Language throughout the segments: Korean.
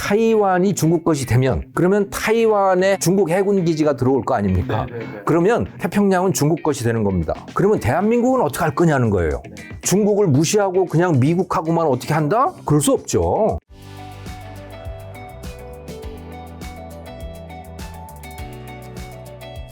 타이완이 중국 것이 되면 그러면 타이완에 중국 해군 기지가 들어올 거 아닙니까? 그러면 태평양은 중국 것이 되는 겁니다. 그러면 대한민국은 어떻게 할 거냐는 거예요. 중국을 무시하고 그냥 미국하고만 어떻게 한다? 그럴 수 없죠.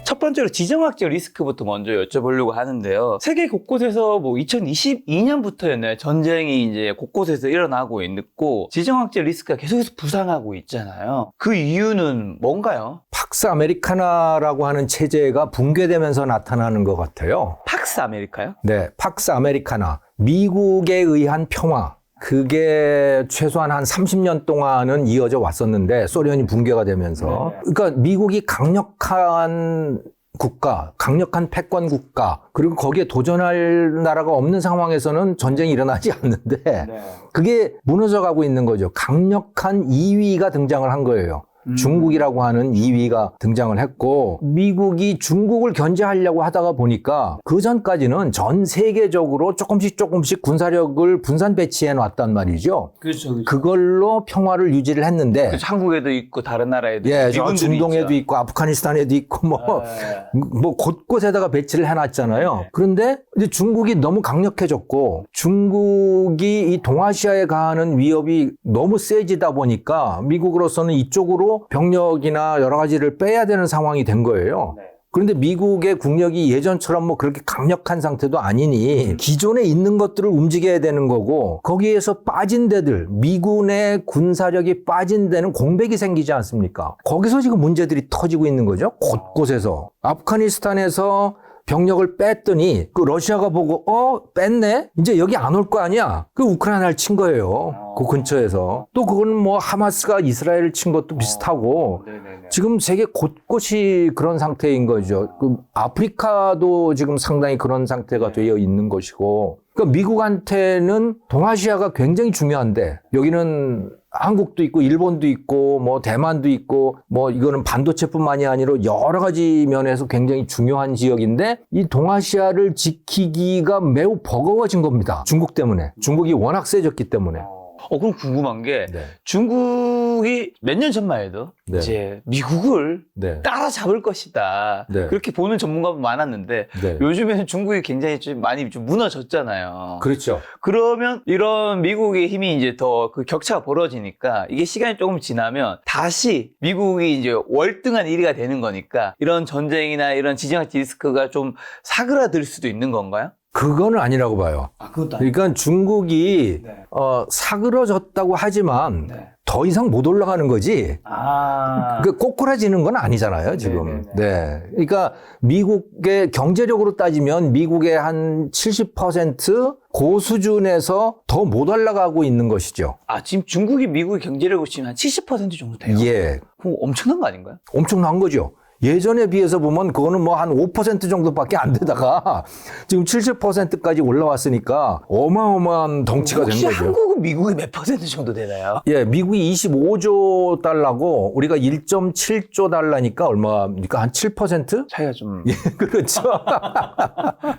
첫 번째로 지정학적 리스크부터 먼저 여쭤보려고 하는데요. 세계 곳곳에서 뭐 2022년부터였나요? 전쟁이 이제 곳곳에서 일어나고 있고 지정학적 리스크가 계속해서 부상하고 있잖아요. 그 이유는 뭔가요? 팍스 아메리카나라고 하는 체제가 붕괴되면서 나타나는 것 같아요. 팍스 아메리카요? 네, 팍스 아메리카나. 미국에 의한 평화. 그게 최소한 한 30년 동안은 이어져 왔었는데 소련이 붕괴가 되면서 그러니까 미국이 강력한 국가, 강력한 패권 국가 그리고 거기에 도전할 나라가 없는 상황에서는 전쟁이 일어나지 않는데 그게 무너져가고 있는 거죠. 강력한 2위가 등장을 한 거예요. 중국이라고 하는 2위가 등장을 했고 미국이 중국을 견제하려고 하다가 보니까 그 전까지는 전 세계적으로 조금씩 군사력을 분산 배치해 놨단 말이죠. 그렇죠. 그걸로 평화를 유지를 했는데 그렇죠. 한국에도 있고 다른 나라에도 예, 미군들이 중동에도 있죠. 있고 아프가니스탄에도 있고 뭐 곳곳에다가 배치를 해놨잖아요. 그런데 이제 중국이 너무 강력해졌고 중국이 이 동아시아에 가하는 위협이 너무 세지다 보니까 미국으로서는 이쪽으로 병력이나 여러 가지를 빼야 되는 상황이 된 거예요. 그런데 미국의 국력이 예전처럼 뭐 그렇게 강력한 상태도 아니니 기존에 있는 것들을 움직여야 되는 거고 거기에서 빠진 데들, 미군의 군사력이 빠진 데는 공백이 생기지 않습니까? 거기서 지금 문제들이 터지고 있는 거죠. 곳곳에서. 아프가니스탄에서 병력을 뺐더니 그 러시아가 보고 뺐네? 이제 여기 안 올 거 아니야? 그 우크라이나를 친 거예요. 그 근처에서. 또 그건 뭐 하마스가 이스라엘을 친 것도 비슷하고 지금 세계 곳곳이 그런 상태인 거죠. 그 아프리카도 지금 상당히 그런 상태가 되어 있는 것이고 그러니까 미국한테는 동아시아가 굉장히 중요한데 여기는 한국도 있고 일본도 있고 뭐 대만도 있고 뭐 이거는 반도체뿐만이 아니라 여러 가지 면에서 굉장히 중요한 지역인데 이 동아시아를 지키기가 매우 버거워진 겁니다. 중국 때문에. 중국이 워낙 세졌기 때문에. 그럼 궁금한 게 중국이 몇 년 전만 해도 이제 미국을 따라잡을 것이다. 그렇게 보는 전문가도 많았는데 요즘에는 중국이 굉장히 좀 많이 좀 무너졌잖아요. 그렇죠. 그러면 이런 미국의 힘이 이제 더 그 격차가 벌어지니까 이게 시간이 조금 지나면 다시 미국이 이제 월등한 1위가 되는 거니까 이런 전쟁이나 이런 지정학 리스크가 좀 사그라들 수도 있는 건가요? 그거는 아니라고 봐요. 그것도 아니에요. 그러니까 중국이 사그러졌다고 하지만 더 이상 못 올라가는 거지. 그 꼬꾸라지는 건 아니잖아요, 지금. 네. 그러니까 미국의 경제력으로 따지면 미국의 한 70% 수준에서 더 못 올라가고 있는 것이죠. 지금 중국이 미국의 경제력으로 치면 한 70% 정도 돼요? 예. 그럼 엄청난 거 아닌가요? 엄청난 거죠. 예전에 비해서 보면 그거는 뭐 한 5% 정도밖에 안 되다가 지금 70%까지 올라왔으니까 어마어마한 덩치가 된 거죠. 혹시 한국은 미국이 몇 퍼센트 정도 되나요? 예, 미국이 25조 달러고 우리가 1.7조 달러니까 얼마입니까? 한 7%? 차이가 좀. 예, 그렇죠.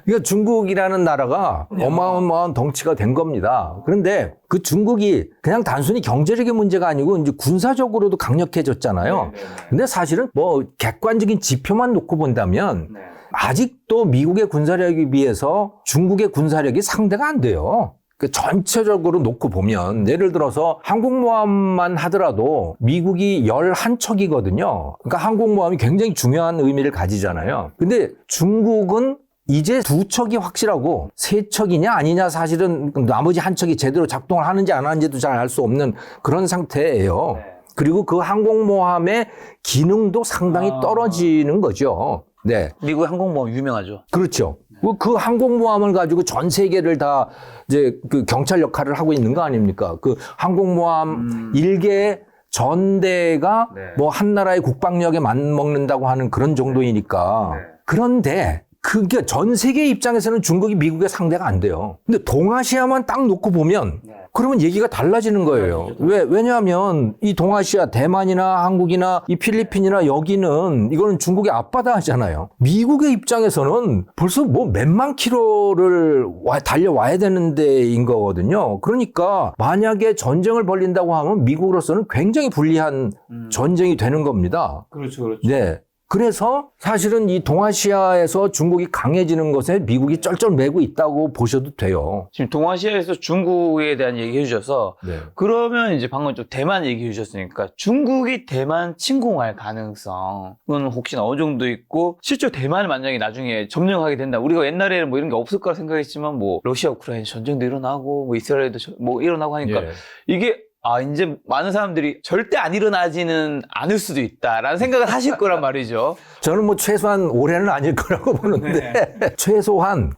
그러니까 중국이라는 나라가 어마어마한 덩치가 된 겁니다. 그런데 그 중국이 그냥 단순히 경제력의 문제가 아니고 이제 군사적으로도 강력해졌잖아요. 근데 사실은 뭐 객관적인 지표만 놓고 본다면 아직도 미국의 군사력에 비해서 중국의 군사력이 상대가 안 돼요. 그 전체적으로 놓고 보면 예를 들어서 항공모함만 하더라도 미국이 11척이거든요. 그러니까 항공모함이 굉장히 중요한 의미를 가지잖아요. 근데 중국은 이제 2척이 확실하고 3척이냐 아니냐 사실은 나머지 1척이 제대로 작동을 하는지 안 하는지도 잘 알 수 없는 그런 상태예요. 그리고 그 항공모함의 기능도 상당히 떨어지는 거죠. 네. 미국 항공모함 유명하죠. 그렇죠. 그 항공모함을 가지고 전 세계를 다 이제 그 경찰 역할을 하고 있는 거 아닙니까? 그 항공모함 일개 전대가 뭐 한 나라의 국방력에 맞먹는다고 하는 그런 정도이니까. 그런데 그게 전 세계 입장에서는 중국이 미국의 상대가 안 돼요. 근데 동아시아만 딱 놓고 보면 그러면 얘기가 달라지는 거예요. 왜냐하면 이 동아시아, 대만이나 한국이나 이 필리핀이나 여기는 이거는 중국의 앞바다 하잖아요. 미국의 입장에서는 벌써 뭐 몇만 킬로를 달려와야 되는 데인 거거든요. 그러니까 만약에 전쟁을 벌린다고 하면 미국으로서는 굉장히 불리한 전쟁이 되는 겁니다. 그렇죠, 그렇죠. 네. 그래서 사실은 이 동아시아에서 중국이 강해지는 것에 미국이 쩔쩔매고 있다고 보셔도 돼요. 지금 동아시아에서 중국에 대한 얘기 해주셔서 네. 그러면 이제 방금 좀 대만 얘기해 주셨으니까 중국이 대만 침공할 가능성은 혹시나 어느 정도 있고 실제 대만을 만약에 나중에 점령하게 된다. 우리가 옛날에는 뭐 이런 게 없을 거라 생각했지만 뭐 러시아 우크라이나 전쟁도 일어나고 뭐 이스라엘도 뭐 일어나고 하니까 예. 이게 이제 많은 사람들이 절대 안 일어나지는 않을 수도 있다라는 생각을 하실 거란 말이죠. 저는 뭐 최소한 올해는 아닐 거라고 보는데 최소한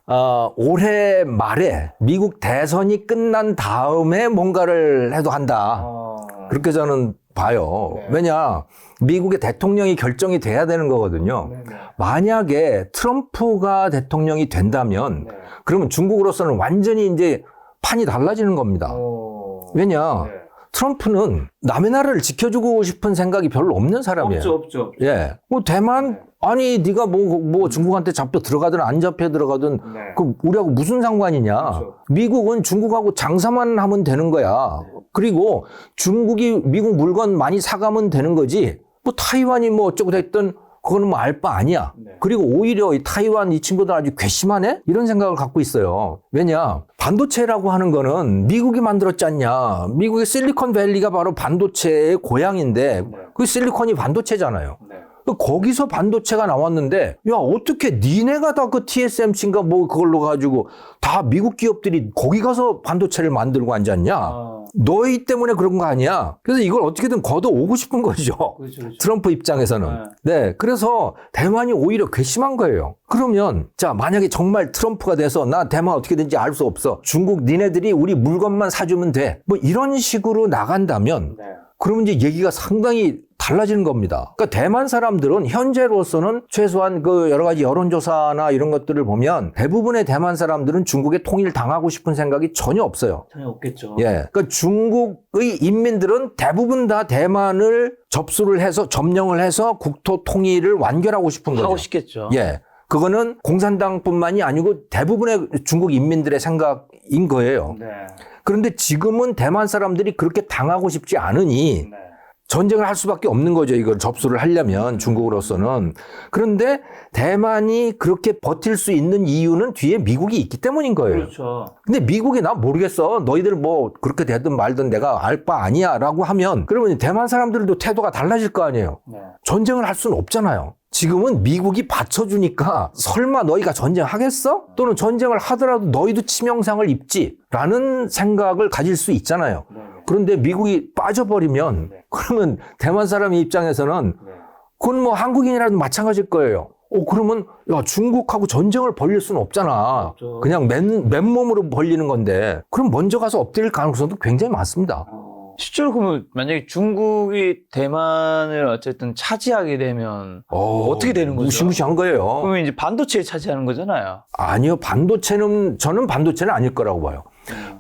올해 말에 미국 대선이 끝난 다음에 뭔가를 해도 한다. 그렇게 저는 봐요. 왜냐 미국의 대통령이 결정이 돼야 되는 거거든요. 만약에 트럼프가 대통령이 된다면 그러면 중국으로서는 완전히 이제 판이 달라지는 겁니다. 왜냐 트럼프는 남의 나라를 지켜주고 싶은 생각이 별로 없는 사람이에요. 없죠. 예. 뭐 대만 아니 네가 뭐 중국한테 잡혀 들어가든 안 잡혀 들어가든 그 우리하고 무슨 상관이냐. 그렇죠. 미국은 중국하고 장사만 하면 되는 거야. 그리고 중국이 미국 물건 많이 사가면 되는 거지. 뭐 타이완이 뭐 어쩌고 됐든 그거는 뭐 알 바 아니야. 그리고 오히려 이 타이완 이 친구들 아주 괘씸하네? 이런 생각을 갖고 있어요. 왜냐? 반도체라고 하는 거는 미국이 만들었지 않냐. 미국의 실리콘밸리가 바로 반도체의 고향인데 그 실리콘이 반도체잖아요. 거기서 반도체가 나왔는데 야 어떻게 니네가 다 그 TSMC인가 뭐 그걸로 가지고 다 미국 기업들이 거기 가서 반도체를 만들고 앉았냐. 너희 때문에 그런 거 아니야. 그래서 이걸 어떻게든 걷어오고 싶은 거죠. 그렇죠. 트럼프 입장에서는. 네. 그래서 대만이 오히려 괘씸한 거예요. 그러면 자 만약에 정말 트럼프가 돼서 나 대만 어떻게든지 알 수 없어. 중국 니네들이 우리 물건만 사주면 돼. 뭐 이런 식으로 나간다면 그러면 이제 얘기가 상당히 달라지는 겁니다. 그러니까 대만 사람들은 현재로서는 최소한 그 여러 가지 여론조사나 이런 것들을 보면 대부분의 대만 사람들은 중국에 통일 당하고 싶은 생각이 전혀 없어요. 전혀 없겠죠. 예. 그러니까 중국의 인민들은 대부분 다 대만을 접수를 해서 점령을 해서 국토 통일을 완결하고 싶은 거죠. 하고 싶겠죠. 예. 그거는 공산당뿐만이 아니고 대부분의 중국 인민들의 생각인 거예요. 그런데 지금은 대만 사람들이 그렇게 당하고 싶지 않으니 전쟁을 할 수밖에 없는 거죠. 이걸 접수를 하려면 중국으로서는. 그런데 대만이 그렇게 버틸 수 있는 이유는 뒤에 미국이 있기 때문인 거예요. 그렇죠. 근데 미국이 나 모르겠어. 너희들 뭐 그렇게 되든 말든 내가 알 바 아니야 라고 하면 그러면 대만 사람들도 태도가 달라질 거 아니에요. 전쟁을 할 수는 없잖아요. 지금은 미국이 받쳐주니까 설마 너희가 전쟁하겠어? 또는 전쟁을 하더라도 너희도 치명상을 입지? 라는 생각을 가질 수 있잖아요. 그런데 미국이 빠져버리면 그러면 대만 사람 입장에서는 그건 뭐 한국인이라도 마찬가지일 거예요. 그러면 야 중국하고 전쟁을 벌릴 수는 없잖아. 그냥 맨몸으로 벌리는 건데 그럼 먼저 가서 엎드릴 가능성도 굉장히 많습니다. 실제로 그러면 만약에 중국이 대만을 어쨌든 차지하게 되면 어떻게 되는 거죠? 무시무시한 거예요. 그러면 이제 반도체를 차지하는 거잖아요. 아니요. 저는 반도체는 아닐 거라고 봐요.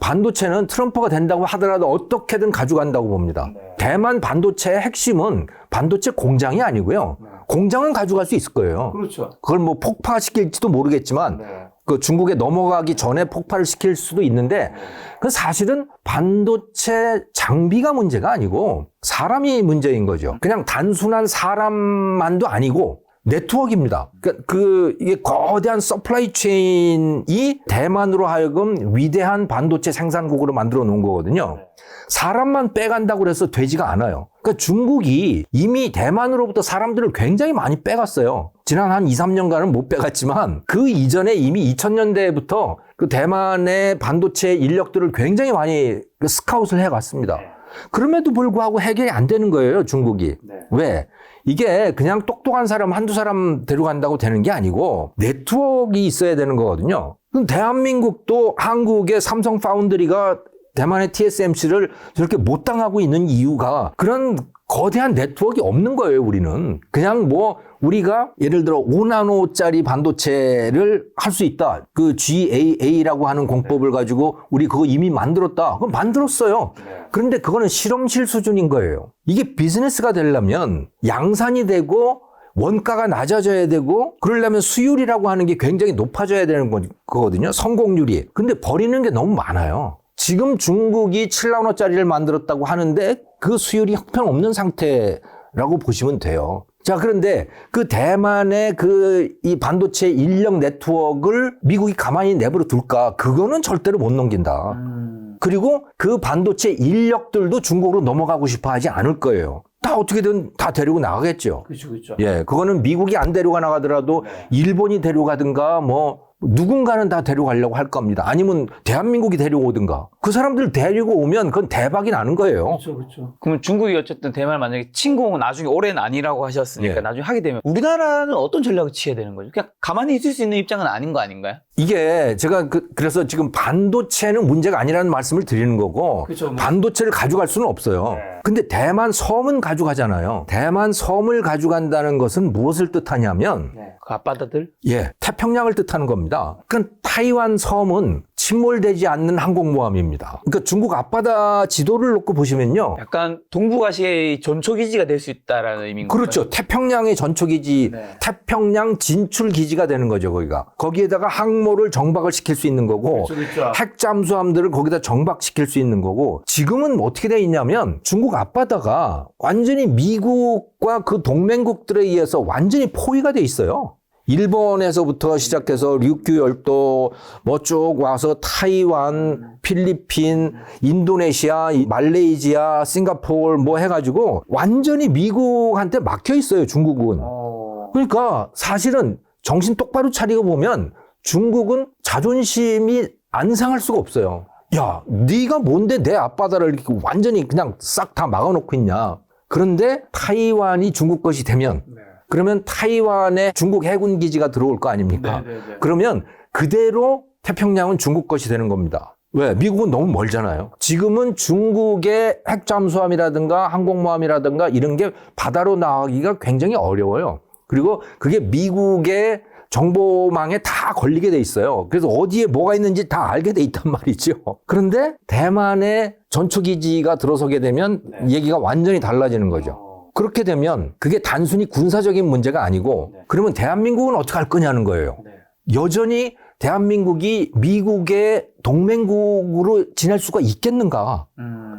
반도체는 트럼프가 된다고 하더라도 어떻게든 가져간다고 봅니다. 대만 반도체의 핵심은 반도체 공장이 아니고요. 공장은 가져갈 수 있을 거예요. 그렇죠. 그걸 뭐 폭파시킬지도 모르겠지만 그 중국에 넘어가기 전에 폭발을 시킬 수도 있는데 그 사실은 반도체 장비가 문제가 아니고 사람이 문제인 거죠. 그냥 단순한 사람만도 아니고 네트워크입니다. 그러니까 이게 거대한 서플라이 체인이 대만으로 하여금 위대한 반도체 생산국으로 만들어 놓은 거거든요. 사람만 빼간다고 해서 되지가 않아요. 그러니까 중국이 이미 대만으로부터 사람들을 굉장히 많이 빼갔어요. 지난 한 2, 3년간은 못 빼갔지만 그 이전에 이미 2000년대부터 그 대만의 반도체 인력들을 굉장히 많이 스카웃을 해갔습니다. 그럼에도 불구하고 해결이 안 되는 거예요, 중국이. 왜? 이게 그냥 똑똑한 사람 한두 사람 데려간다고 되는 게 아니고 네트워크가 있어야 되는 거거든요. 그럼 대한민국도 한국의 삼성 파운드리가 대만의 TSMC를 저렇게 못 당하고 있는 이유가 그런 거대한 네트워크가 없는 거예요, 우리는. 그냥 뭐 우리가 예를 들어 5나노짜리 반도체를 할 수 있다. 그 GAA라고 하는 공법을 가지고 우리 그거 이미 만들었다. 그럼 만들었어요. 그런데 그거는 실험실 수준인 거예요. 이게 비즈니스가 되려면 양산이 되고 원가가 낮아져야 되고 그러려면 수율이라고 하는 게 굉장히 높아져야 되는 거거든요. 성공률이. 근데 버리는 게 너무 많아요. 지금 중국이 7나노짜리를 만들었다고 하는데 그 수율이 형편없는 상태라고 보시면 돼요. 자, 그런데 그 대만의 이 반도체 인력 네트워크를 미국이 가만히 내버려 둘까? 그거는 절대로 못 넘긴다. 그리고 그 반도체 인력들도 중국으로 넘어가고 싶어 하지 않을 거예요. 다 어떻게든 다 데리고 나가겠죠. 그렇죠. 예, 그거는 미국이 안 데려가 나가더라도 일본이 데려가든가 뭐 누군가는 다 데려가려고 할 겁니다. 아니면 대한민국이 데려오든가. 그 사람들 데리고 오면 그건 대박이 나는 거예요. 그렇죠. 그러면 중국이 어쨌든 대만을 만약에 침공은 나중에 올해는 아니라고 하셨으니까 예. 나중에 하게 되면 우리나라는 어떤 전략을 취해야 되는 거죠? 그냥 가만히 있을 수 있는 입장은 아닌 거 아닌가요? 이게 제가 그래서 지금 반도체는 문제가 아니라는 말씀을 드리는 거고 그렇죠. 반도체를 가져갈 수는 없어요. 근데 대만 섬은 가져가잖아요. 대만 섬을 가져간다는 것은 무엇을 뜻하냐면 그 앞바다들? 예, 태평양을 뜻하는 겁니다. 그러니까 타이완 섬은 침몰되지 않는 항공모함입니다. 그러니까 중국 앞바다 지도를 놓고 보시면요. 약간 동북아시아의 전초기지가 될 수 있다라는 의미인 거죠. 그렇죠. 태평양의 전초기지, 태평양 진출기지가 되는 거죠, 거기가. 거기에다가 항모를 정박을 시킬 수 있는 거고, 그렇죠. 핵잠수함들을 거기다 정박시킬 수 있는 거고, 지금은 어떻게 돼 있냐면 중국 앞바다가 완전히 미국과 그 동맹국들에 의해서 완전히 포위가 돼 있어요. 일본에서부터 시작해서 류큐 열도 뭐 쭉 와서 타이완, 필리핀, 인도네시아, 말레이시아, 싱가포르 뭐 해가지고 완전히 미국한테 막혀 있어요, 중국은. 그러니까 사실은 정신 똑바로 차리고 보면 중국은 자존심이 안 상할 수가 없어요. 야, 네가 뭔데 내 앞바다를 이렇게 완전히 그냥 싹 다 막아놓고 있냐. 그런데 타이완이 중국 것이 되면 그러면 타이완에 중국 해군 기지가 들어올 거 아닙니까? 그러면 그대로 태평양은 중국 것이 되는 겁니다. 왜? 미국은 너무 멀잖아요. 지금은 중국의 핵잠수함이라든가 항공모함이라든가 이런 게 바다로 나가기가 굉장히 어려워요. 그리고 그게 미국의 정보망에 다 걸리게 돼 있어요. 그래서 어디에 뭐가 있는지 다 알게 돼 있단 말이죠. 그런데 대만의 전초기지가 들어서게 되면 얘기가 완전히 달라지는 거죠. 그렇게 되면 그게 단순히 군사적인 문제가 아니고 그러면 대한민국은 어떻게 할 거냐는 거예요. 여전히 대한민국이 미국의 동맹국으로 지낼 수가 있겠는가?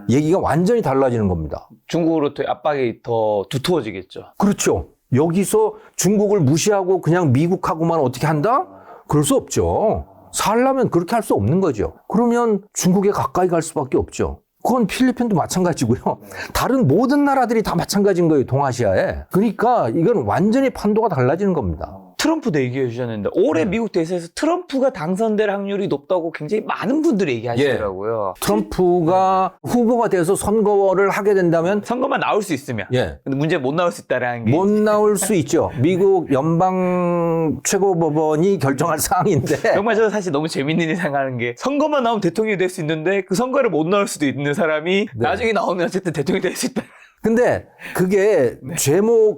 얘기가 완전히 달라지는 겁니다. 중국으로 압박이 더 두터워지겠죠. 그렇죠. 여기서 중국을 무시하고 그냥 미국하고만 어떻게 한다? 그럴 수 없죠. 살려면 그렇게 할 수 없는 거죠. 그러면 중국에 가까이 갈 수밖에 없죠. 그건 필리핀도 마찬가지고요. 다른 모든 나라들이 다 마찬가지인 거예요, 동아시아에. 그러니까 이건 완전히 판도가 달라지는 겁니다. 트럼프도 얘기해 주셨는데 올해 미국 대선에서 트럼프가 당선될 확률이 높다고 굉장히 많은 분들이 얘기하시더라고요. 트럼프가 후보가 돼서 선거를 하게 된다면 선거만 나올 수 있으면. 예. 근데 문제 못 나올 수 있다라는 게. 못 나올 수 있죠. 미국 연방 최고법원이 결정할 사항인데. 정말 저는 사실 너무 재밌는 일 생각하는 게 선거만 나오면 대통령이 될 수 있는데 그 선거를 못 나올 수도 있는 사람이 나중에 나오면 어쨌든 대통령이 될 수 있다. 근데 그게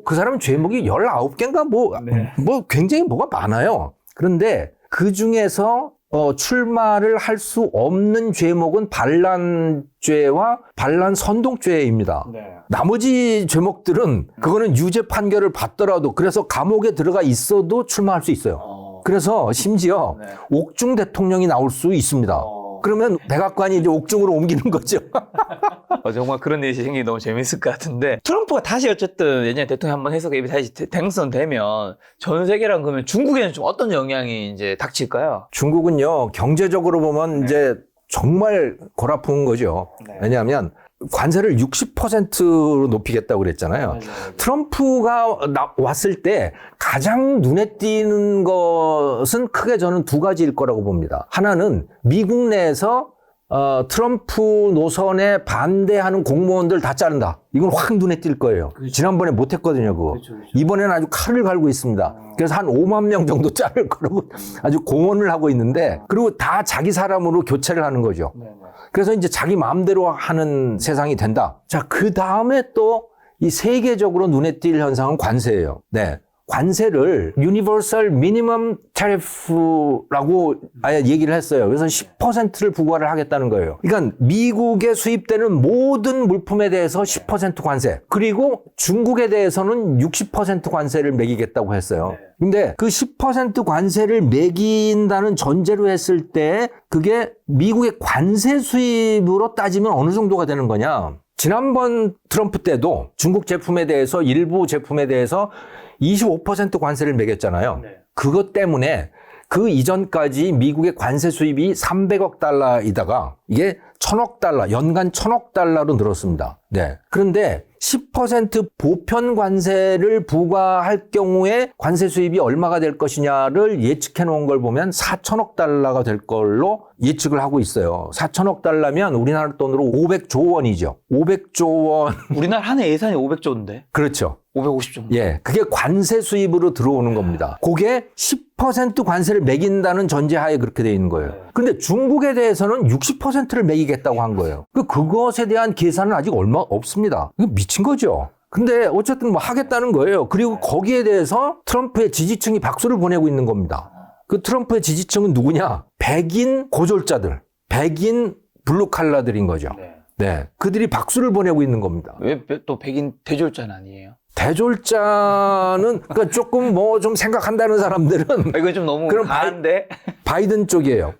그 사람 제목이 19개인가 뭐 굉장히 뭐가 많아요. 그런데 그 중에서 출마를 할 수 없는 죄목은 반란죄와 반란 선동죄입니다. 나머지 죄목들은 그거는 유죄 판결을 받더라도 그래서 감옥에 들어가 있어도 출마할 수 있어요. 그래서 심지어 옥중 대통령이 나올 수 있습니다. 그러면 백악관이 이제 옥중으로 옮기는 거죠. 정말 그런 일이 생기기 너무 재밌을 것 같은데 트럼프가 다시 어쨌든 예전에 대통령 한번 해서 다시 당선되면 전 세계랑 그러면 중국에는 좀 어떤 영향이 이제 닥칠까요? 중국은요 경제적으로 보면 이제 정말 골아픈 거죠. 왜냐하면 관세를 60%로 높이겠다고 그랬잖아요. 트럼프가 왔을 때 가장 눈에 띄는 것은 크게 저는 두 가지일 거라고 봅니다. 하나는 미국 내에서 트럼프 노선에 반대하는 공무원들 다 자른다. 이건 확 눈에 띌 거예요. 그렇죠. 지난번에 못했거든요, 그거. 그렇죠, 그렇죠. 이번에는 아주 칼을 갈고 있습니다. 그래서 한 5만 명 정도 자를 거라고 아주 공언을 하고 있는데, 그리고 다 자기 사람으로 교체를 하는 거죠. 네, 네. 그래서 이제 자기 마음대로 하는 세상이 된다. 자, 그 다음에 또 이 세계적으로 눈에 띌 현상은 관세예요. 네. 관세를 Universal Minimum Tariff라고 아예 얘기를 했어요. 그래서 10%를 부과를 하겠다는 거예요. 그러니까 미국에 수입되는 모든 물품에 대해서 10% 관세, 그리고 중국에 대해서는 60% 관세를 매기겠다고 했어요. 근데 그 10% 관세를 매긴다는 전제로 했을 때 그게 미국의 관세 수입으로 따지면 어느 정도가 되는 거냐? 지난번 트럼프 때도 중국 제품에 대해서, 일부 제품에 대해서 25% 관세를 매겼잖아요. 네. 그것 때문에 그 이전까지 미국의 관세 수입이 300억 달러이다가 이게 1000억 달러, 연간 1000억 달러로 늘었습니다. 네. 그런데 10% 보편 관세를 부과할 경우에 관세 수입이 얼마가 될 것이냐를 예측해 놓은 걸 보면 4천억 달러가 될 걸로 예측을 하고 있어요. 4천억 달러면 우리나라 돈으로 500조 원이죠. 500조 원. 우리나라 한 해 예산이 500조인데 그렇죠. 550 정도. 예, 그게 관세 수입으로 들어오는 겁니다. 그게 10% 관세를 매긴다는 전제하에 그렇게 돼 있는 거예요. 근데 중국에 대해서는 60%를 매기겠다고 한 거예요. 그것에 대한 계산은 아직 얼마 없습니다. 이거 미친 거죠. 근데 어쨌든 뭐 하겠다는 거예요. 그리고 거기에 대해서 트럼프의 지지층이 박수를 보내고 있는 겁니다. 그 트럼프의 지지층은 누구냐? 백인 고졸자들, 백인 블루칼라들인 거죠. 네, 그들이 박수를 보내고 있는 겁니다. 왜 또 백인 대졸자는 아니에요? 대졸자는 그러니까 조금 뭐 좀 생각한다는 사람들은 이거 좀 너무 그럼 과한데? 바이든 쪽이에요.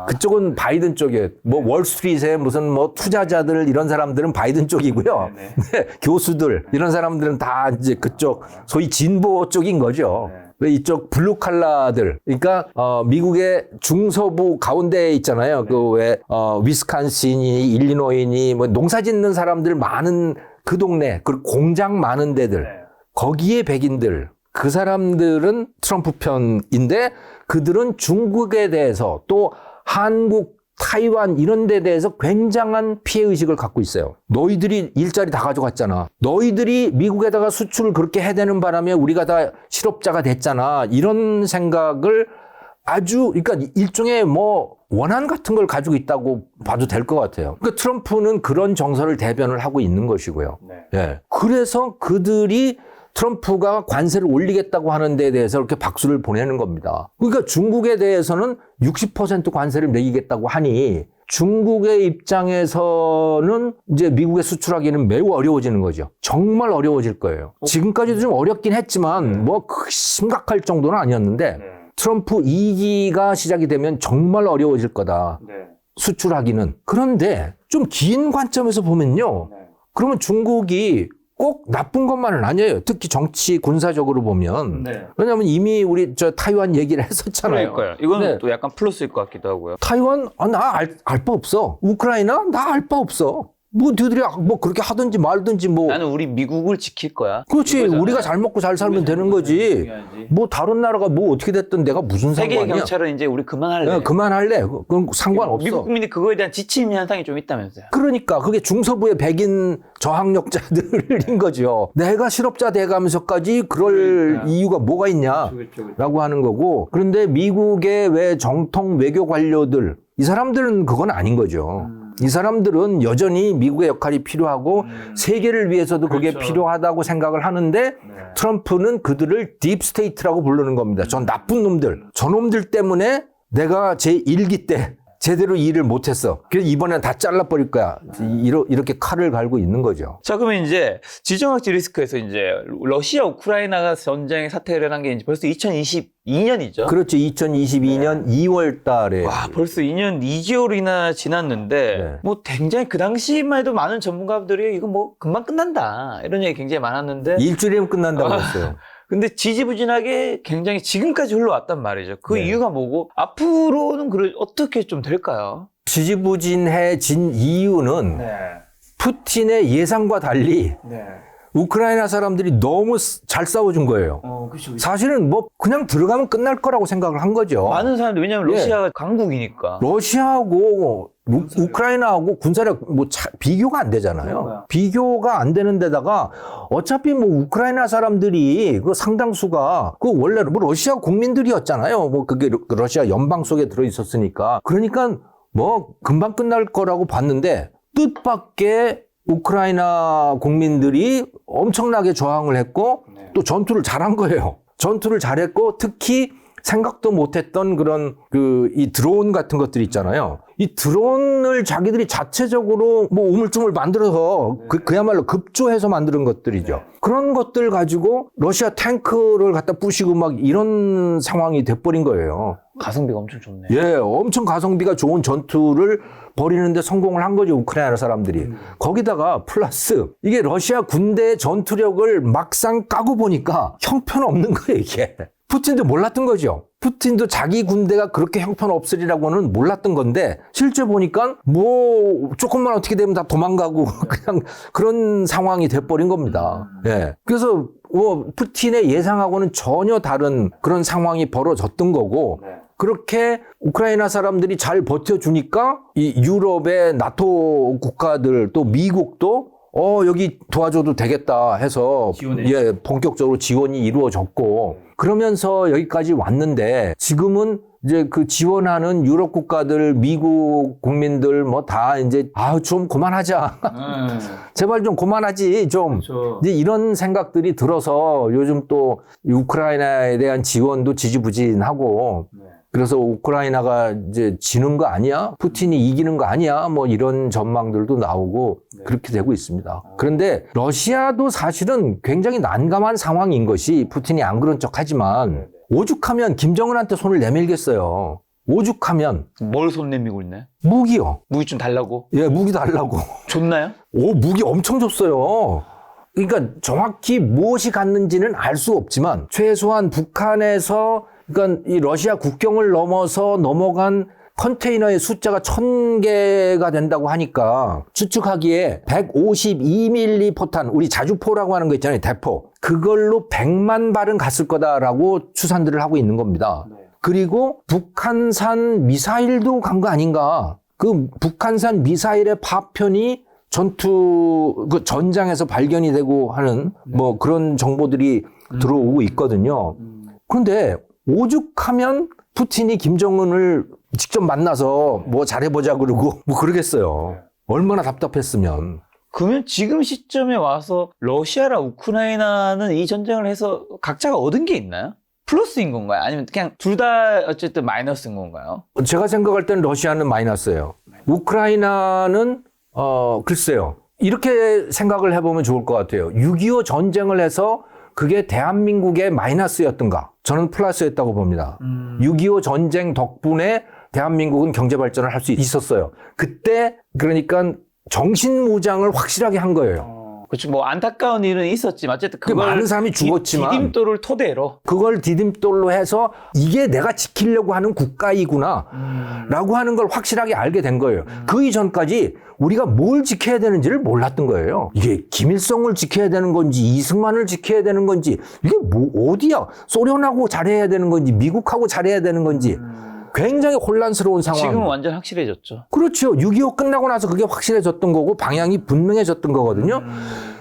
그쪽은 바이든 쪽이에요. 뭐 월스트리트에 무슨 뭐 투자자들 이런 사람들은 바이든 쪽이고요. 네. 네, 교수들 이런 사람들은 다 이제 그쪽 소위 진보 쪽인 거죠. 왜 이쪽 블루 칼라들, 그러니까 미국의 중서부 가운데에 있잖아요. 그 왜 위스콘신이, 일리노이니 뭐 농사 짓는 사람들 많은 그 동네, 그리고 공장 많은 데들, 거기에 백인들, 그 사람들은 트럼프 편인데 그들은 중국에 대해서 또 한국, 타이완 이런 데 대해서 굉장한 피해의식을 갖고 있어요. 너희들이 일자리 다 가져갔잖아. 너희들이 미국에다가 수출을 그렇게 해대는 바람에 우리가 다 실업자가 됐잖아. 이런 생각을 아주, 그러니까 일종의 뭐 원한 같은 걸 가지고 있다고 봐도 될 것 같아요. 그러니까 트럼프는 그런 정서를 대변을 하고 있는 것이고요. 예. 그래서 그들이 트럼프가 관세를 올리겠다고 하는 데에 대해서 이렇게 박수를 보내는 겁니다. 그러니까 중국에 대해서는 60% 관세를 매기겠다고 하니 중국의 입장에서는 이제 미국에 수출하기는 매우 어려워지는 거죠. 정말 어려워질 거예요. 지금까지도 좀 어렵긴 했지만 뭐 심각할 정도는 아니었는데 트럼프 2기가 시작이 되면 정말 어려워질 거다. 수출하기는. 그런데 좀 긴 관점에서 보면요. 그러면 중국이 꼭 나쁜 것만은 아니에요. 특히 정치, 군사적으로 보면. 왜냐하면 이미 우리 타이완 얘기를 했었잖아요. 그러니까요. 이거는 네. 또 약간 플러스일 것 같기도 하고요. 타이완, 나 알 바 없어. 우크라이나, 나 알 바 없어. 뭐 너희들이 뭐 그렇게 하든지 말든지 뭐. 나는 우리 미국을 지킬 거야. 그렇지. 이거잖아요. 우리가 잘 먹고 잘 살면 되는 거지. 중요하지. 뭐 다른 나라가 뭐 어떻게 됐든 내가 무슨 세계 상관이야. 경찰은 이제 우리 그만할래. 야, 그만할래. 그건 상관없어. 미국 국민이 그거에 대한 지침 현상이 좀 있다면서요. 그러니까 그게 중서부의 백인 저항력자들인 거죠. 내가 실업자 돼가면서까지 그럴 이유가 뭐가 있냐라고 하는 거고. 그런데 미국의 왜 정통 외교 관료들 이 사람들은 그건 아닌 거죠. 이 사람들은 여전히 미국의 역할이 필요하고 세계를 위해서도 그게 그렇죠. 필요하다고 생각을 하는데 트럼프는 그들을 딥스테이트라고 부르는 겁니다. 전 나쁜 놈들. 저놈들 때문에 내가 제 1기 때 제대로 일을 못했어. 그래서 이번엔 다 잘라버릴 거야. 이렇게 칼을 갈고 있는 거죠. 자, 그러면 이제 지정학적 리스크에서 이제 러시아 우크라이나가 전쟁의 사태가 일어난 게 이제 벌써 2022년이죠. 그렇죠. 2022년 2월 달에. 와, 벌써 2년 2개월이나 지났는데 네. 뭐 굉장히 그 당시만 해도 많은 전문가들이 이거 뭐 금방 끝난다 이런 얘기 굉장히 많았는데 일주일이면 끝난다고 했어요. 근데 지지부진하게 굉장히 지금까지 흘러왔단 말이죠. 그 네. 이유가 뭐고 앞으로는 어떻게 좀 될까요? 지지부진해진 이유는 푸틴의 예상과 달리 우크라이나 사람들이 너무 잘 싸워준 거예요. 그렇죠. 사실은 뭐 그냥 들어가면 끝날 거라고 생각을 한 거죠. 많은 사람들 왜냐면 예. 러시아가 강국이니까. 러시아하고 우크라이나하고 군사력 뭐 비교가 안 되잖아요. 그런가요? 비교가 안 되는 데다가 어차피 뭐 우크라이나 사람들이 그 상당수가 그 원래 뭐 러시아 국민들이었잖아요. 뭐 그게 러시아 연방 속에 들어 있었으니까. 그러니까 뭐 금방 끝날 거라고 봤는데 뜻밖의 우크라이나 국민들이 엄청나게 저항을 했고 또 전투를 잘한 거예요. 전투를 잘했고 특히 생각도 못했던 그런 이 드론 같은 것들 있잖아요. 이 드론을 자기들이 자체적으로 뭐 우물쭈물 만들어서 그야말로 급조해서 만드는 것들이죠. 그런 것들 가지고 러시아 탱크를 갖다 부시고 막 이런 상황이 돼버린 거예요. 가성비가 엄청 좋네. 예, 엄청 가성비가 좋은 전투를 벌이는데 성공을 한 거죠, 우크라이나 사람들이. 거기다가 플러스 이게 러시아 군대의 전투력을 막상 까고 보니까 형편없는 거예요, 이게. 푸틴도 몰랐던 거죠. 푸틴도 자기 군대가 그렇게 형편없으리라고는 몰랐던 건데 실제 보니까 뭐 조금만 어떻게 되면 다 도망가고 그냥 그런 상황이 돼버린 겁니다. 예. 그래서 푸틴의 예상하고는 전혀 다른 그런 상황이 벌어졌던 거고 그렇게 우크라이나 사람들이 잘 버텨주니까 이 유럽의 나토 국가들 또 미국도 여기 도와줘도 되겠다 해서 예, 본격적으로 지원이 이루어졌고 그러면서 여기까지 왔는데 지금은 이제 그 지원하는 유럽 국가들, 미국 국민들 뭐 다 이제 좀 그만하자. 제발 좀 그만하지 좀. 그렇죠. 이제 이런 생각들이 들어서 요즘 또 우크라이나에 대한 지원도 지지부진하고 그래서 우크라이나가 이제 지는 거 아니야? 푸틴이 이기는 거 아니야? 뭐 이런 전망들도 나오고 그렇게 되고 있습니다. 그런데 러시아도 사실은 굉장히 난감한 상황인 것이 푸틴이 안 그런 척 하지만 오죽하면 김정은한테 손을 내밀겠어요. 오죽하면. 뭘 손 내밀고 있나요? 무기요. 무기 좀 달라고? 예, 무기 달라고. 줬나요? 무기 엄청 줬어요. 그러니까 정확히 무엇이 갔는지는 알 수 없지만 최소한 북한에서 그러니까 이 러시아 국경을 넘어서 넘어간 컨테이너의 숫자가 1000개가 된다고 하니까 추측하기에 152mm 포탄, 우리 자주포라고 하는 거 있잖아요, 대포. 그걸로 100만 발은 갔을 거다라고 추산들을 하고 있는 겁니다. 그리고 북한산 미사일도 간 거 아닌가. 그 북한산 미사일의 파편이 전장에서 발견이 되고 하는 뭐 그런 정보들이 들어오고 있거든요. 그런데 오죽하면 푸틴이 김정은을 직접 만나서 뭐 잘해보자 그러고 뭐 그러겠어요. 얼마나 답답했으면. 그러면 지금 시점에 와서 러시아랑 우크라이나는 이 전쟁을 해서 각자가 얻은 게 있나요? 플러스인 건가요? 아니면 그냥 둘 다 어쨌든 마이너스인 건가요? 제가 생각할 때는 러시아는 마이너스예요. 우크라이나는 글쎄요. 이렇게 생각을 해보면 좋을 것 같아요. 6.25 전쟁을 해서 그게 대한민국의 마이너스였던가? 저는 플러스였다고 봅니다. 6.25 전쟁 덕분에 대한민국은 경제 발전을 할 수 있었어요. 그때 그러니까 정신무장을 확실하게 한 거예요. 그렇죠. 뭐 안타까운 일은 있었지만 어쨌든 그 많은 사람이 죽었지만 디딤돌을 토대로 그걸 디딤돌로 해서 이게 내가 지키려고 하는 국가이구나 라고 하는 걸 확실하게 알게 된 거예요. 그 이전까지 우리가 뭘 지켜야 되는지를 몰랐던 거예요. 이게 김일성을 지켜야 되는 건지 이승만을 지켜야 되는 건지 이게 뭐 어디야? 소련하고 잘해야 되는 건지 미국하고 잘해야 되는 건지 굉장히 혼란스러운 상황. 지금은 완전 확실해졌죠. 그렇죠. 6.25 끝나고 나서 그게 확실해졌던 거고 방향이 분명해졌던 거거든요.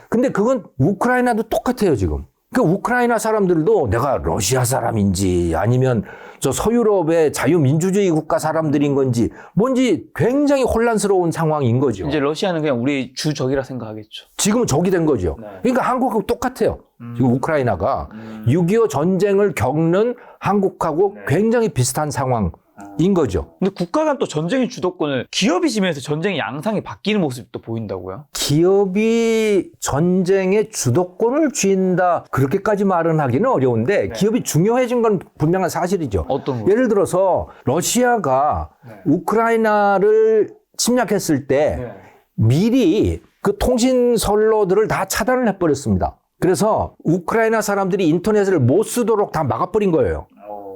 근데 그건 우크라이나도 똑같아요, 지금. 그러니까 우크라이나 사람들도 내가 러시아 사람인지 아니면 저 서유럽의 자유민주주의 국가 사람들인 건지 뭔지 굉장히 혼란스러운 상황인 거죠. 이제 러시아는 그냥 우리 주적이라 생각하겠죠. 지금은 적이 된 거죠. 네. 그러니까 한국하고 똑같아요. 지금 우크라이나가 6.25 전쟁을 겪는 한국하고 굉장히 비슷한 상황인 거죠. 근데 국가 간 또 전쟁의 주도권을 기업이 지면서 전쟁의 양상이 바뀌는 모습도 보인다고요? 기업이 전쟁의 주도권을 쥔다 그렇게까지 말은 하기는 어려운데 기업이 중요해진 건 분명한 사실이죠. 어떤 거? 예를 들어서 러시아가 우크라이나를 침략했을 때 미리 그 통신 선로들을 다 차단을 해버렸습니다. 그래서 우크라이나 사람들이 인터넷을 못 쓰도록 다 막아버린 거예요.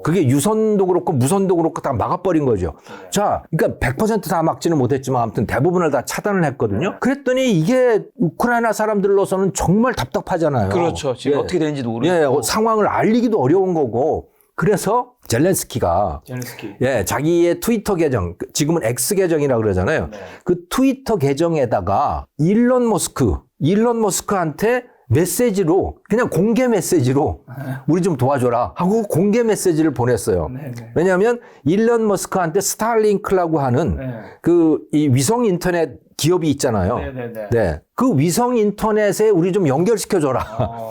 그게 유선도 그렇고 무선도 그렇고 다 막아버린 거죠. 네. 자, 그러니까 100%다 막지는 못했지만 아무튼 대부분을 다 차단을 했거든요. 그랬더니 이게 우크라이나 사람들로서는 정말 답답하잖아요. 그렇죠. 지금 예. 어떻게 되는지도 모르고. 예, 상황을 알리기도 어려운 거고. 그래서 젤렌스키가 제렌스키. 예, 자기의 트위터 계정, 지금은 X 계정이라고 그러잖아요. 네. 그 트위터 계정에다가 일론 머스크한테 메시지로, 그냥 공개 메시지로 우리 좀 도와줘라 하고 공개 메시지를 보냈어요. 네. 왜냐하면 일론 머스크한테 스타링크라고 하는 네. 이 위성 인터넷 기업이 있잖아요. 네네네. 네. 그 위성 인터넷에 우리 좀 연결시켜줘라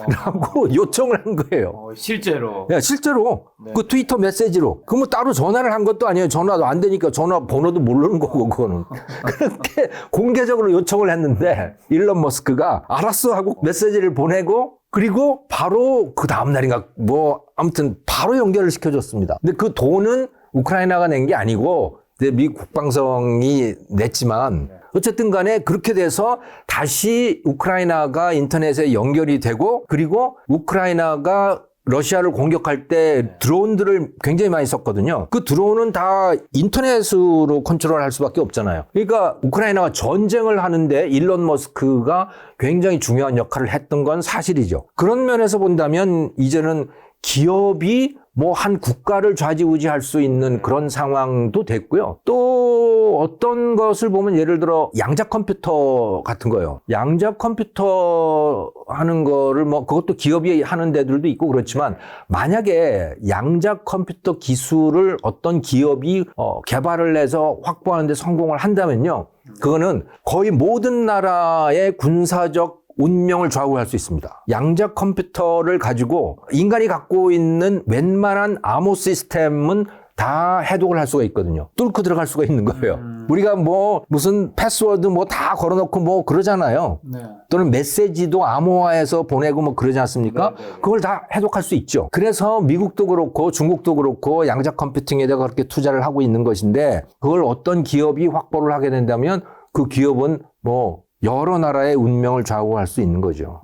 라고 요청을 한 거예요. 실제로. 네, 실제로 네. 그 트위터 메시지로. 그 뭐 따로 전화를 한 것도 아니에요. 전화도 안 되니까 전화 번호도 모르는 거고 그거는. 그렇게 공개적으로 요청을 했는데 일론 머스크가 알았어 하고 메시지를 보내고 그리고 바로 그 다음 날인가 뭐 아무튼 바로 연결을 시켜줬습니다. 근데 그 돈은 우크라이나가 낸 게 아니고 미 국방성이 냈지만 어쨌든 간에 그렇게 돼서 다시 우크라이나가 인터넷에 연결이 되고 그리고 우크라이나가 러시아를 공격할 때 드론들을 굉장히 많이 썼거든요. 그 드론은 다 인터넷으로 컨트롤할 수밖에 없잖아요. 그러니까 우크라이나가 전쟁을 하는데 일론 머스크가 굉장히 중요한 역할을 했던 건 사실이죠. 그런 면에서 본다면 이제는 기업이 뭐 한 국가를 좌지우지할 수 있는 그런 상황도 됐고요. 또 어떤 것을 보면 예를 들어 양자 컴퓨터 같은 거요. 양자 컴퓨터 하는 거를 뭐 그것도 기업이 하는 데들도 있고 그렇지만 만약에 양자 컴퓨터 기술을 어떤 기업이 개발을 해서 확보하는 데 성공을 한다면요. 그거는 거의 모든 나라의 군사적 운명을 좌우할 수 있습니다. 양자 컴퓨터를 가지고 인간이 갖고 있는 웬만한 암호 시스템은 다 해독을 할 수가 있거든요. 뚫고 들어갈 수가 있는 거예요. 우리가 뭐 무슨 패스워드 뭐 다 걸어놓고 뭐 그러잖아요. 네. 또는 메시지도 암호화해서 보내고 뭐 그러지 않습니까? 그걸 다 해독할 수 있죠. 그래서 미국도 그렇고 중국도 그렇고 양자 컴퓨팅에다가 그렇게 투자를 하고 있는 것인데 그걸 어떤 기업이 확보를 하게 된다면 그 기업은 뭐 여러 나라의 운명을 좌우할 수 있는 거죠.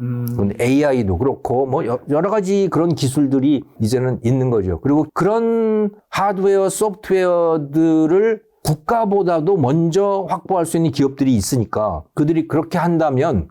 AI도 그렇고 뭐 여러 가지 그런 기술들이 이제는 있는 거죠. 그리고 그런 하드웨어, 소프트웨어들을 국가보다도 먼저 확보할 수 있는 기업들이 있으니까 그들이 그렇게 한다면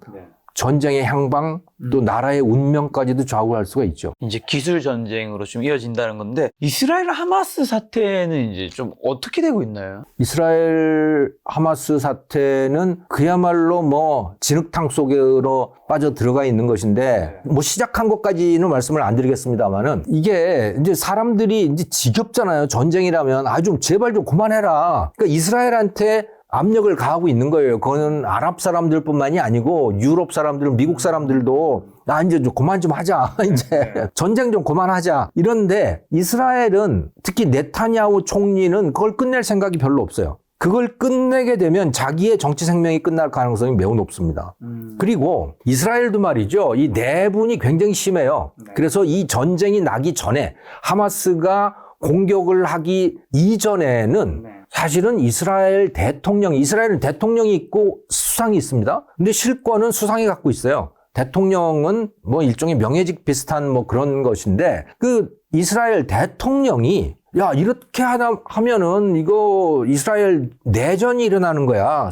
전쟁의 향방 또 나라의 운명까지도 좌우할 수가 있죠. 이제 기술 전쟁으로 좀 이어진다는 건데 이스라엘 하마스 사태는 이제 좀 어떻게 되고 있나요? 이스라엘 하마스 사태는 그야말로 뭐 진흙탕 속으로 빠져 들어가 있는 것인데 뭐 시작한 것까지는 말씀을 안 드리겠습니다만은 이게 이제 사람들이 이제 지겹잖아요. 전쟁이라면 좀 제발 좀 그만해라. 그러니까 이스라엘한테 압력을 가하고 있는 거예요. 그거는 아랍 사람들뿐만이 아니고 유럽 사람들, 미국 사람들도 나 이제 좀 그만 좀 하자. 이제 전쟁 좀 그만하자. 이런데 이스라엘은 특히 네타냐후 총리는 그걸 끝낼 생각이 별로 없어요. 그걸 끝내게 되면 자기의 정치 생명이 끝날 가능성이 매우 높습니다. 그리고 이스라엘도 말이죠. 이 내분이 굉장히 심해요. 그래서 이 전쟁이 나기 전에 하마스가 공격을 하기 이전에는 사실은 이스라엘은 대통령이 있고 수상이 있습니다. 근데 실권은 수상이 갖고 있어요. 대통령은 뭐 일종의 명예직 비슷한 뭐 그런 것인데 그 이스라엘 대통령이 야 이렇게 하면은 이거 이스라엘 내전이 일어나는 거야.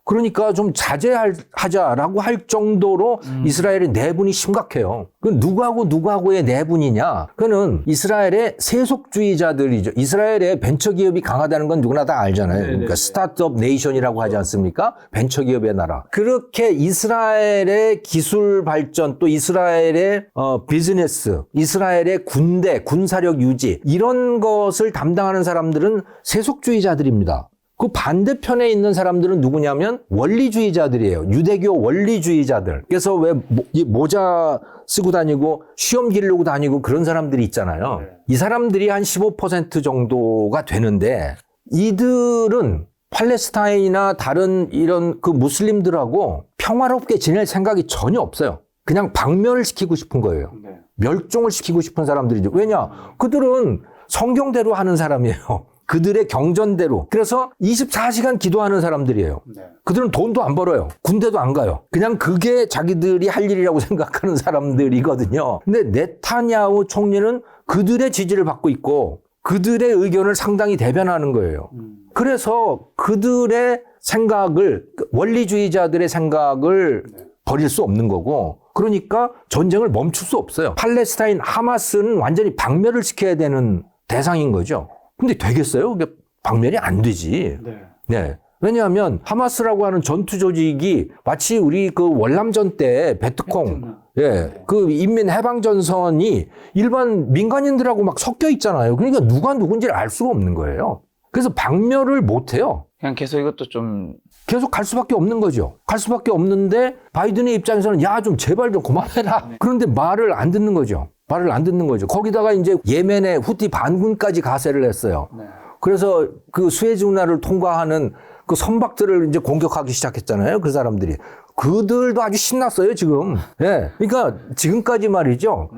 그러니까 좀 자제하자라고 할 정도로 이스라엘의 내분이 심각해요. 그 누구하고의 내분이냐? 그는 이스라엘의 세속주의자들이죠. 이스라엘의 벤처기업이 강하다는 건 누구나 다 알잖아요. 그러니까 스타트업 네이션이라고 하지 않습니까? 벤처기업의 나라. 그렇게 이스라엘의 기술 발전 또 이스라엘의 비즈니스, 이스라엘의 군대, 군사력 유지 이런 것을 담당하는 사람들은 세속주의자들입니다. 그 반대편에 있는 사람들은 누구냐면 원리주의자들이에요. 유대교 원리주의자들. 그래서 왜 모자 쓰고 다니고 시험 기르고 다니고 그런 사람들이 있잖아요. 이 사람들이 한 15% 정도가 되는데 이들은 팔레스타인이나 다른 이런 그 무슬림들하고 평화롭게 지낼 생각이 전혀 없어요. 그냥 박멸을 시키고 싶은 거예요. 멸종을 시키고 싶은 사람들이죠. 왜냐? 그들은 성경대로 하는 사람이에요. 그들의 경전대로. 그래서 24시간 기도하는 사람들이에요. 그들은 돈도 안 벌어요. 군대도 안 가요. 그냥 그게 자기들이 할 일이라고 생각하는 사람들이거든요. 근데 네타냐후 총리는 그들의 지지를 받고 있고 그들의 의견을 상당히 대변하는 거예요. 그래서 그들의 생각을, 원리주의자들의 생각을 버릴 수 없는 거고, 그러니까 전쟁을 멈출 수 없어요. 팔레스타인 하마스는 완전히 박멸을 시켜야 되는 대상인 거죠. 근데 되겠어요? 그게 박멸이 안 되지. 네. 왜냐하면 하마스라고 하는 전투 조직이 마치 우리 그 월남전 때 베트콩, 예, 그 인민해방전선이 일반 민간인들하고 막 섞여 있잖아요. 그러니까 누가 누군지를 알 수가 없는 거예요. 그래서 박멸을 못 해요. 그냥 계속 이것도 좀 계속 갈 수밖에 없는 거죠. 갈 수밖에 없는데 바이든의 입장에서는 야, 좀 제발 좀 그만해라. 그런데 말을 안 듣는 거죠. 말을 안 듣는 거죠. 거기다가 이제 예멘의 후티 반군까지 가세를 했어요. 그래서 그 수에즈 운하를 통과하는 그 선박들을 이제 공격하기 시작했잖아요. 그 사람들이. 그들도 아주 신났어요, 지금. 예. 그러니까 지금까지 말이죠.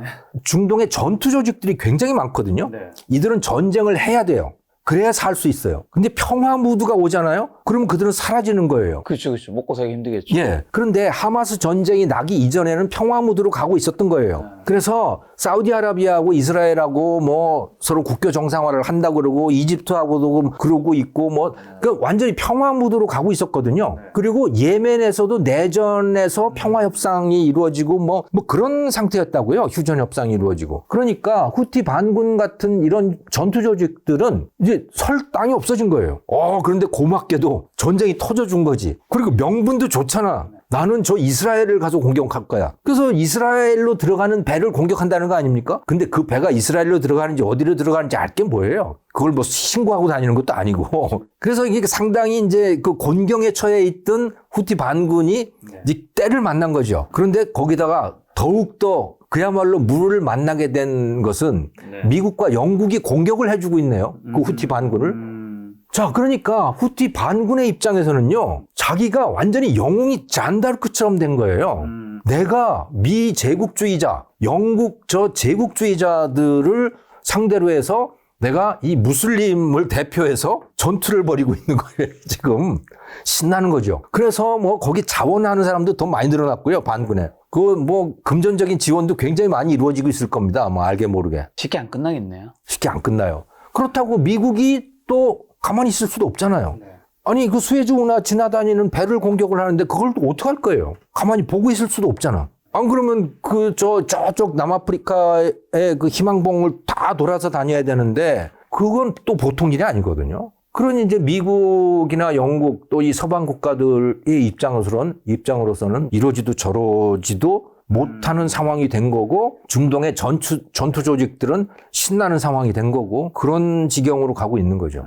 중동의 전투 조직들이 굉장히 많거든요. 이들은 전쟁을 해야 돼요. 그래야 살 수 있어요. 근데 평화 무드가 오잖아요? 그러면 그들은 사라지는 거예요. 그렇죠. 먹고 살기 힘들겠죠. 예. 그런데 하마스 전쟁이 나기 이전에는 평화 무드로 가고 있었던 거예요. 그래서 사우디아라비아하고 이스라엘하고 뭐 서로 국교 정상화를 한다고 그러고 이집트하고도 그러고 있고 뭐 그 완전히 평화 무드로 가고 있었거든요. 그리고 예멘에서도 내전에서 평화 협상이 이루어지고 뭐 그런 상태였다고요. 휴전 협상이 이루어지고. 그러니까 후티 반군 같은 이런 전투 조직들은 이제 설 땅이 없어진 거예요. 그런데 고맙게도 전쟁이 터져준 거지. 그리고 명분도 좋잖아. 나는 저 이스라엘을 가서 공격할 거야. 그래서 이스라엘로 들어가는 배를 공격한다는 거 아닙니까? 근데 그 배가 이스라엘로 들어가는지 어디로 들어가는지 알 게 뭐예요? 그걸 뭐 신고하고 다니는 것도 아니고. 그래서 이게 상당히 이제 그 곤경에 처해 있던 후티 반군이 이제 때를 만난 거죠. 그런데 거기다가 더욱더 그야말로 물을 만나게 된 것은 미국과 영국이 공격을 해주고 있네요. 그 후티 반군을. 자, 그러니까 후티 반군의 입장에서는요, 자기가 완전히 영웅이 잔다르크처럼 된 거예요. 내가 미 제국주의자, 영국 저 제국주의자들을 상대로 해서 내가 이 무슬림을 대표해서 전투를 벌이고 있는 거예요, 지금. 신나는 거죠. 그래서 뭐 거기 자원하는 사람도 더 많이 늘어났고요, 반군에. 그 뭐 금전적인 지원도 굉장히 많이 이루어지고 있을 겁니다. 뭐 알게 모르게. 쉽게 안 끝나겠네요. 쉽게 안 끝나요. 그렇다고 미국이 또 가만히 있을 수도 없잖아요. 아니 그 수에즈 운하 지나다니는 배를 공격을 하는데 그걸 또 어떻게 할 거예요? 가만히 보고 있을 수도 없잖아. 안 그러면 그 저쪽 남아프리카의 그 희망봉을 다 돌아서 다녀야 되는데 그건 또 보통 일이 아니거든요. 그러니 이제 미국이나 영국 또 이 서방 국가들의 입장으로서는 이러지도 저러지도 못하는 상황이 된 거고 중동의 전투 조직들은 신나는 상황이 된 거고 그런 지경으로 가고 있는 거죠.